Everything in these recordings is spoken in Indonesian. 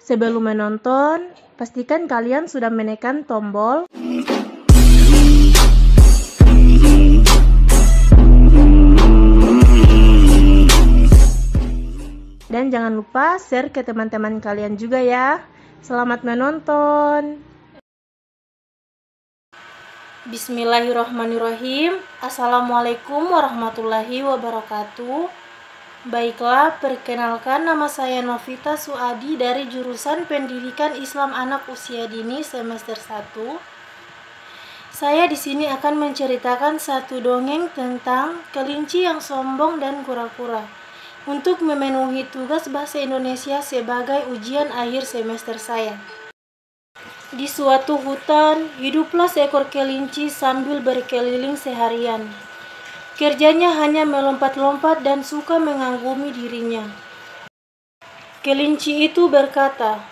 Sebelum menonton, pastikan kalian sudah menekan tombol dan jangan lupa share ke teman-teman kalian juga ya. Selamat menonton. Bismillahirrahmanirrahim. Assalamualaikum warahmatullahi wabarakatuh. Baiklah, perkenalkan nama saya Novita Suadi dari jurusan Pendidikan Islam Anak Usia Dini semester 1. Saya di sini akan menceritakan satu dongeng tentang kelinci yang sombong dan kura-kura untuk memenuhi tugas bahasa Indonesia sebagai ujian akhir semester saya. Di suatu hutan, hiduplah seekor kelinci sambil berkeliling seharian. Kerjanya hanya melompat-lompat dan suka mengagumi dirinya. Kelinci itu berkata,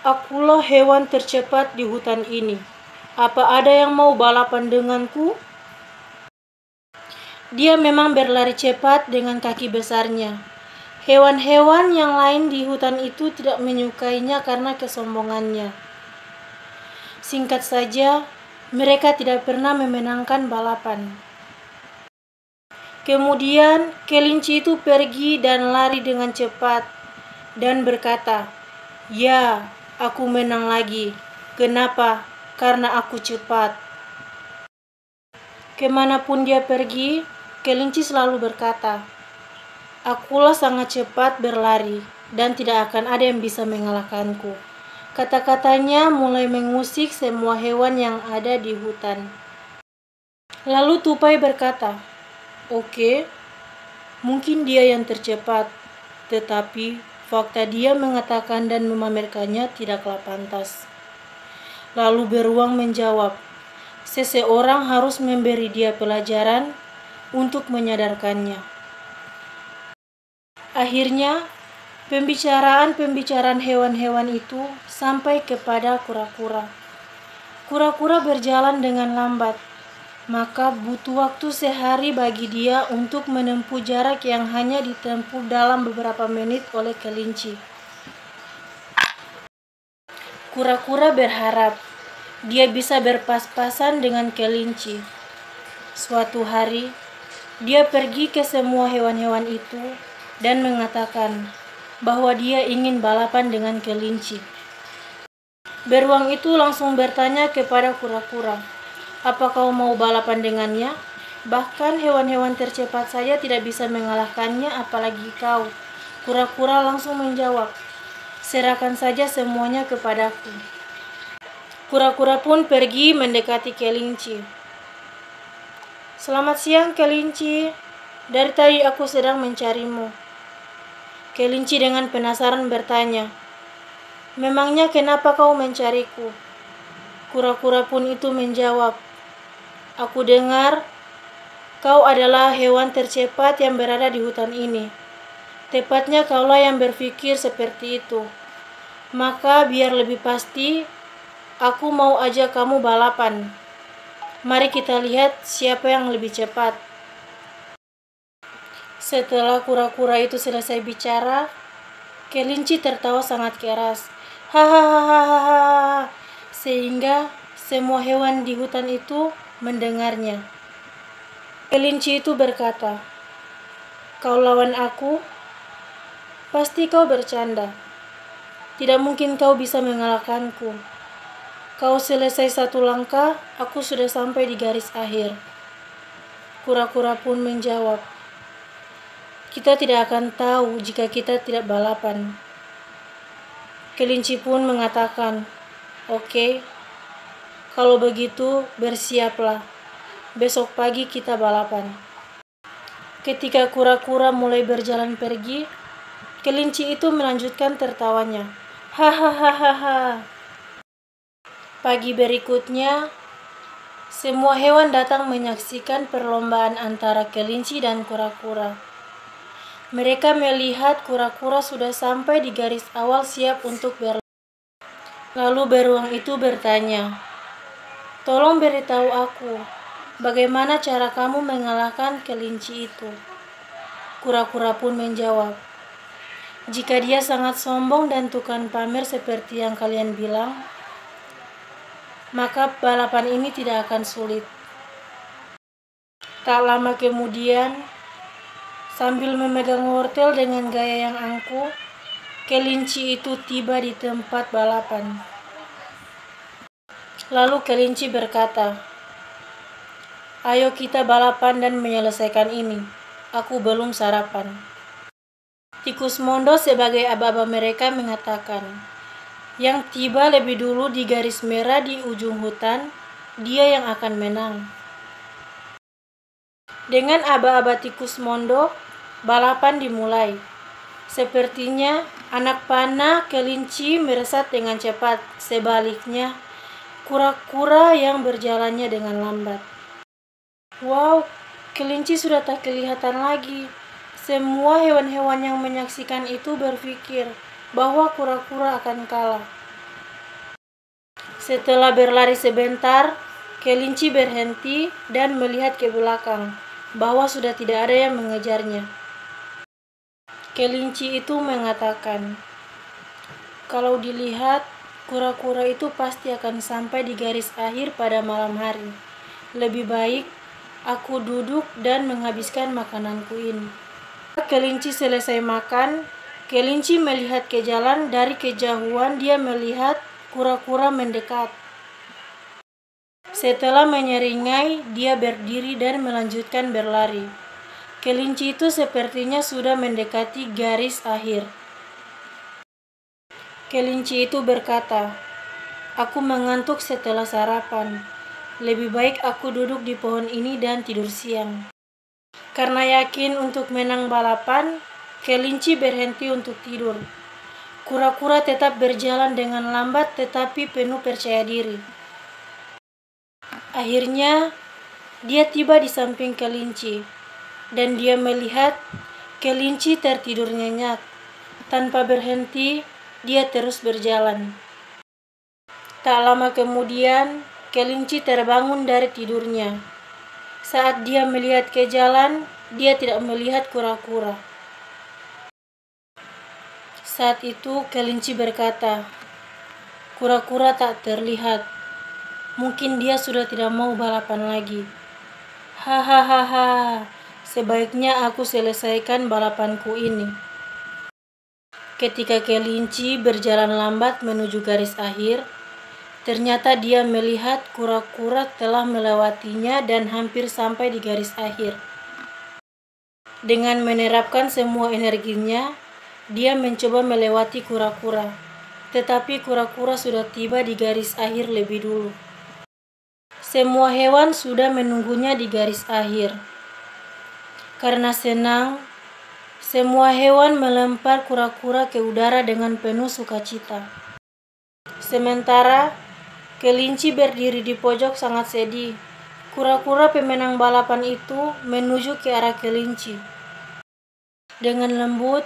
"Akulah hewan tercepat di hutan ini. Apa ada yang mau balapan denganku?" Dia memang berlari cepat dengan kaki besarnya. Hewan-hewan yang lain di hutan itu tidak menyukainya karena kesombongannya. Singkat saja, mereka tidak pernah memenangkan balapan. Kemudian, kelinci itu pergi dan lari dengan cepat dan berkata, "Ya, aku menang lagi. Kenapa? Karena aku cepat." Kemanapun dia pergi, kelinci selalu berkata, "Akulah sangat cepat berlari dan tidak akan ada yang bisa mengalahkanku." Kata-katanya mulai mengusik semua hewan yang ada di hutan. Lalu tupai berkata, "Oke, mungkin dia yang tercepat, tetapi fakta dia mengatakan dan memamerkannya tidaklah pantas." Lalu beruang menjawab, "Seseorang harus memberi dia pelajaran untuk menyadarkannya." Akhirnya, pembicaraan hewan-hewan itu sampai kepada kura-kura. Kura-kura berjalan dengan lambat, maka butuh waktu sehari bagi dia untuk menempuh jarak yang hanya ditempuh dalam beberapa menit oleh kelinci. Kura-kura berharap dia bisa berpas-pasan dengan kelinci. Suatu hari, dia pergi ke semua hewan-hewan itu dan mengatakan bahwa dia ingin balapan dengan kelinci. Beruang itu langsung bertanya kepada kura-kura, "Apa kau mau balapan dengannya? Bahkan hewan-hewan tercepat saja tidak bisa mengalahkannya, apalagi kau." Kura-kura langsung menjawab, "Serahkan saja semuanya kepadaku." Kura-kura pun pergi mendekati kelinci. "Selamat siang, kelinci. Dari tadi aku sedang mencarimu." Kelinci dengan penasaran bertanya, "Memangnya kenapa kau mencariku?" Kura-kura pun itu menjawab, "Aku dengar kau adalah hewan tercepat yang berada di hutan ini. Tepatnya kaulah yang berpikir seperti itu. Maka biar lebih pasti, aku mau ajak kamu balapan. Mari kita lihat siapa yang lebih cepat." Setelah kura-kura itu selesai bicara, kelinci tertawa sangat keras. Hahaha, sehingga semua hewan di hutan itu mendengarnya. Kelinci itu berkata, "Kau lawan aku? Pasti kau bercanda. Tidak mungkin kau bisa mengalahkanku. Kau selesai satu langkah, aku sudah sampai di garis akhir." Kura-kura pun menjawab, "Kita tidak akan tahu jika kita tidak balapan." Kelinci pun mengatakan, "Oke, kalau begitu bersiaplah. Besok pagi kita balapan." Ketika kura-kura mulai berjalan pergi, kelinci itu melanjutkan tertawanya. Hahaha. Pagi berikutnya, semua hewan datang menyaksikan perlombaan antara kelinci dan kura-kura. Mereka melihat kura-kura sudah sampai di garis awal siap untuk berlari. Lalu beruang itu bertanya, "Tolong beritahu aku, bagaimana cara kamu mengalahkan kelinci itu?" Kura-kura pun menjawab, Jika dia sangat sombong dan tukang pamer seperti yang kalian bilang, maka balapan ini tidak akan sulit. Tak lama kemudian, sambil memegang wortel dengan gaya yang angkuh, kelinci itu tiba di tempat balapan. Lalu kelinci berkata, "Ayo kita balapan dan menyelesaikan ini. Aku belum sarapan." Tikus Mondo sebagai aba-aba mereka mengatakan, yang tiba lebih dulu di garis merah di ujung hutan, dia yang akan menang. Dengan aba-aba tikus Mondo, balapan dimulai. Sepertinya anak panah kelinci meresat dengan cepat, sebaliknya kura-kura yang berjalannya dengan lambat. Wow, kelinci sudah tak kelihatan lagi. Semua hewan-hewan yang menyaksikan itu berpikir bahwa kura-kura akan kalah. Setelah berlari sebentar, kelinci berhenti dan melihat ke belakang, bahwa sudah tidak ada yang mengejarnya. Kelinci itu mengatakan, "Kalau dilihat, kura-kura itu pasti akan sampai di garis akhir pada malam hari. Lebih baik aku duduk dan menghabiskan makananku ini." Kelinci selesai makan, kelinci melihat ke jalan. Dari kejauhan dia melihat kura-kura mendekat. Setelah menyeringai, dia berdiri dan melanjutkan berlari. Kelinci itu sepertinya sudah mendekati garis akhir. Kelinci itu berkata, "Aku mengantuk setelah sarapan. Lebih baik aku duduk di pohon ini dan tidur siang." Karena yakin untuk menang balapan, kelinci berhenti untuk tidur. Kura-kura tetap berjalan dengan lambat tetapi penuh percaya diri. Akhirnya, dia tiba di samping kelinci, dan dia melihat kelinci tertidur nyenyak. Tanpa berhenti, dia terus berjalan. Tak lama kemudian, kelinci terbangun dari tidurnya. Saat dia melihat ke jalan, dia tidak melihat kura-kura. Saat itu kelinci berkata, "Kura-kura tak terlihat. Mungkin dia sudah tidak mau balapan lagi. Hahaha, sebaiknya aku selesaikan balapanku ini." Ketika kelinci berjalan lambat menuju garis akhir, ternyata dia melihat kura-kura telah melewatinya dan hampir sampai di garis akhir. Dengan menerapkan semua energinya, dia mencoba melewati kura-kura, tetapi kura-kura sudah tiba di garis akhir lebih dulu. Semua hewan sudah menunggunya di garis akhir. Karena senang, semua hewan melempar kura-kura ke udara dengan penuh sukacita. Sementara kelinci berdiri di pojok sangat sedih. Kura-kura pemenang balapan itu menuju ke arah kelinci. Dengan lembut,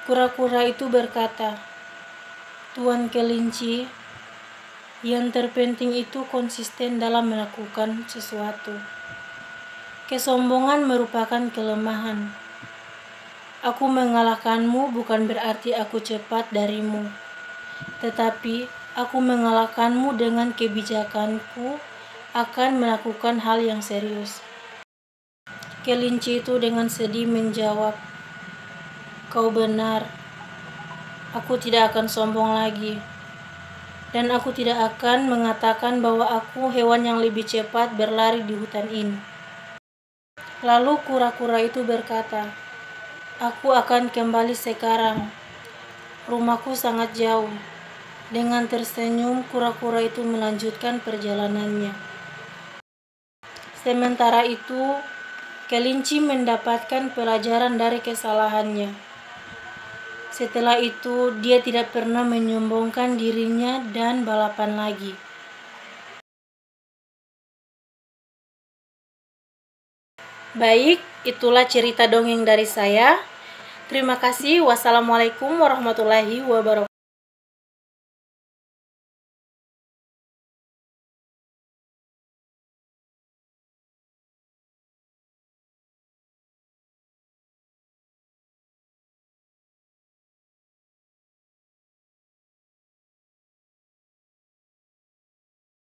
kura-kura itu berkata, "Tuan kelinci, yang terpenting itu konsisten dalam melakukan sesuatu. Kesombongan merupakan kelemahan. Aku mengalahkanmu bukan berarti aku cepat darimu, tetapi aku mengalahkanmu dengan kebijakanku akan melakukan hal yang serius." Kelinci itu dengan sedih menjawab, "Kau benar. Aku tidak akan sombong lagi. Dan aku tidak akan mengatakan bahwa aku hewan yang lebih cepat berlari di hutan ini." Lalu kura-kura itu berkata, "Aku akan kembali sekarang. Rumahku sangat jauh." Dengan tersenyum, kura-kura itu melanjutkan perjalanannya. Sementara itu, kelinci mendapatkan pelajaran dari kesalahannya. Setelah itu, dia tidak pernah menyombongkan dirinya dan balapan lagi. Baik, itulah cerita dongeng dari saya. Terima kasih. Wassalamualaikum warahmatullahi wabarakatuh.